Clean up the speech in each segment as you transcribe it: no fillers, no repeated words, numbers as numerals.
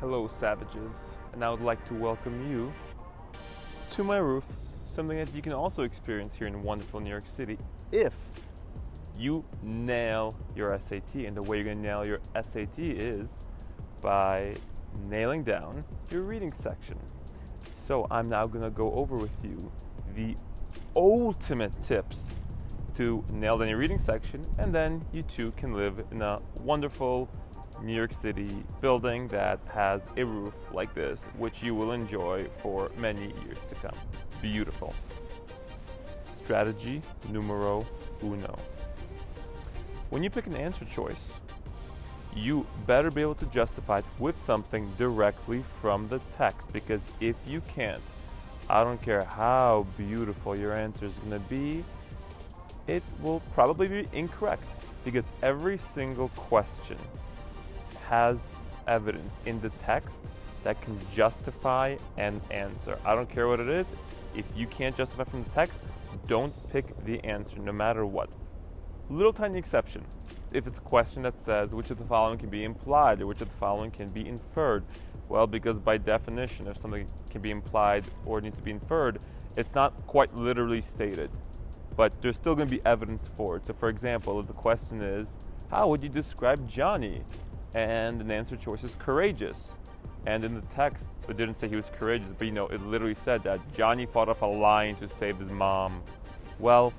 Hello, savages, and I would like to welcome you to my roof, something that you can also experience here in wonderful New York City if you nail your SAT. And the way you're going to nail your SAT is by nailing down your reading section. So I'm now going to go over with you the ultimate tips to nail down your reading section, and then you too can live in a wonderful New York City building that has a roof like this, which you will enjoy for many years to come. Beautiful. Strategy numero uno. When you pick an answer choice, you better be able to justify it with something directly from the text, because if you can't, I don't care how beautiful your answer is going to be, it will probably be incorrect, because every single question has evidence in the text that can justify an answer. I don't care what it is. If you can't justify from the text, don't pick the answer no matter what. Little tiny exception. If it's a question that says which of the following can be implied or which of the following can be inferred, well, because by definition, if something can be implied or needs to be inferred, it's not quite literally stated, but there's still going to be evidence for it. So for example, if the question is, how would you describe Johnny? And an answer choice is courageous. And in the text, it didn't say he was courageous, but it literally said that Johnny fought off a lion to save his mom. Well,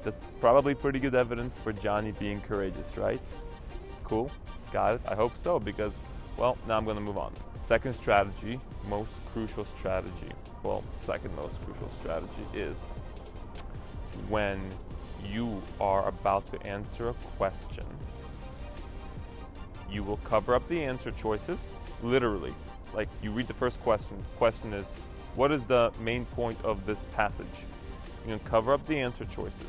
that's probably pretty good evidence for Johnny being courageous, right? Cool, got it, I hope so, because, well, now I'm gonna move on. Second strategy, most crucial strategy, well, second most crucial strategy is when you are about to answer a question, you will cover up the answer choices, literally. Like, you read the first question. The question is, what is the main point of this passage? You're going to cover up the answer choices.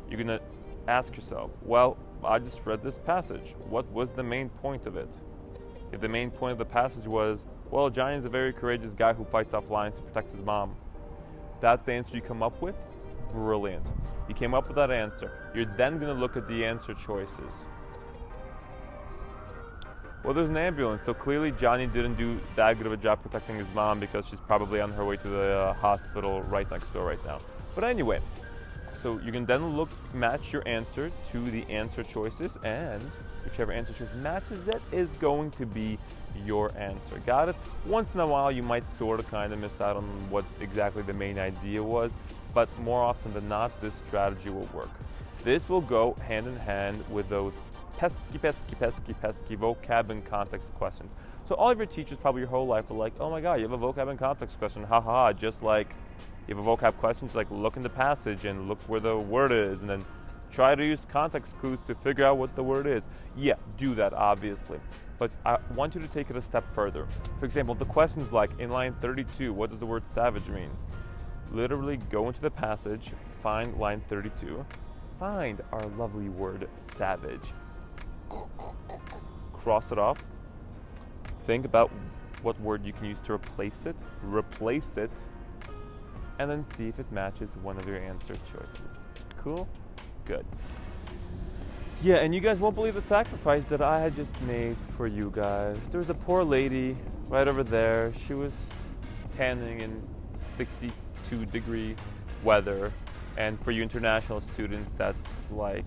You're going to ask yourself, well, I just read this passage. What was the main point of it? If the main point of the passage was, well, Johnny's a very courageous guy who fights off lions to protect his mom, that's the answer you come up with? Brilliant. You came up with that answer. You're then going to look at the answer choices. Well, there's an ambulance, so clearly Johnny didn't do that good of a job protecting his mom because she's probably on her way to the hospital right next door right now. But anyway, so you can then match your answer to the answer choices, and whichever answer choice matches it is going to be your answer. Got it? Once in a while, you might sort of kind of miss out on what exactly the main idea was, but more often than not, this strategy will work. This will go hand in hand with those pesky vocab and context questions. So all of your teachers probably your whole life are like, oh my god, you have a vocab and context question, haha, just like you have a vocab question, just like look in the passage and look where the word is and then try to use context clues to figure out what the word is. Yeah, do that obviously, but I want you to take it a step further. For example, the question is like, in line 32, what does the word savage mean? Literally go into the passage, find line 32, find our lovely word savage, cross it off, think about what word you can use to replace it, and then see if it matches one of your answer choices. Cool? Good. Yeah, and you guys won't believe the sacrifice that I had just made for you guys. There was a poor lady right over there. She was tanning in 62-degree weather, and for you international students, that's like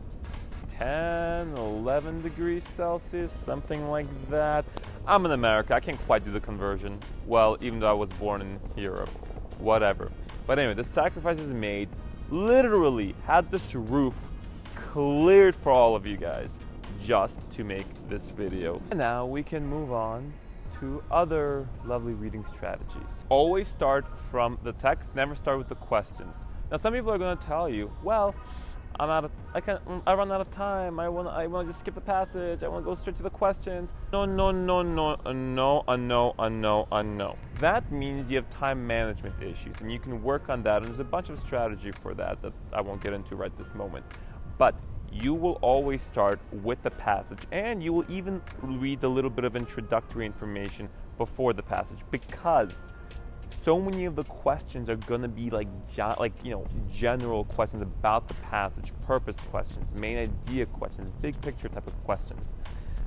10, 11 degrees Celsius, something like that. I'm in America, I can't quite do the conversion. Well, even though I was born in Europe, whatever. But anyway, the sacrifice is made. Literally had this roof cleared for all of you guys just to make this video. And now we can move on to other lovely reading strategies. Always start from the text, never start with the questions. Now some people are going to tell you, well, I run out of time. I want to just skip the passage. I want to go straight to the questions. No. That means you have time management issues, and you can work on that. And there's a bunch of strategy for that I won't get into right this moment. But you will always start with the passage, and you will even read a little bit of introductory information before the passage, because so many of the questions are going to be general questions about the passage, purpose questions, main idea questions, big picture type of questions.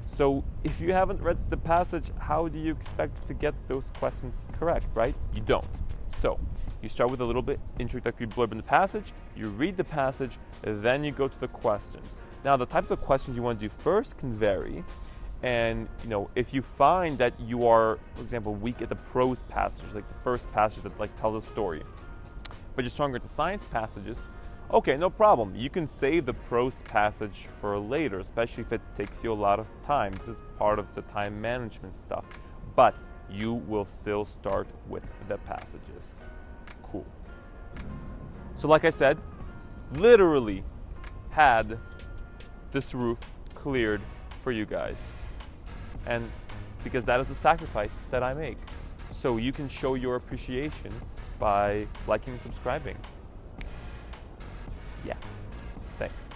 So if you haven't read the passage, how do you expect to get those questions correct, right? You don't. So you start with a little bit introductory blurb in the passage, you read the passage, and then you go to the questions. Now the types of questions you want to do first can vary. And if you find that you are, for example, weak at the prose passage, like the first passage that tells a story, but you're stronger at the science passages, okay, no problem. You can save the prose passage for later, especially if it takes you a lot of time. This is part of the time management stuff. But you will still start with the passages. Cool. So like I said, literally had this roof cleared for you guys. And because that is the sacrifice that I make. So you can show your appreciation by liking and subscribing. Yeah, thanks.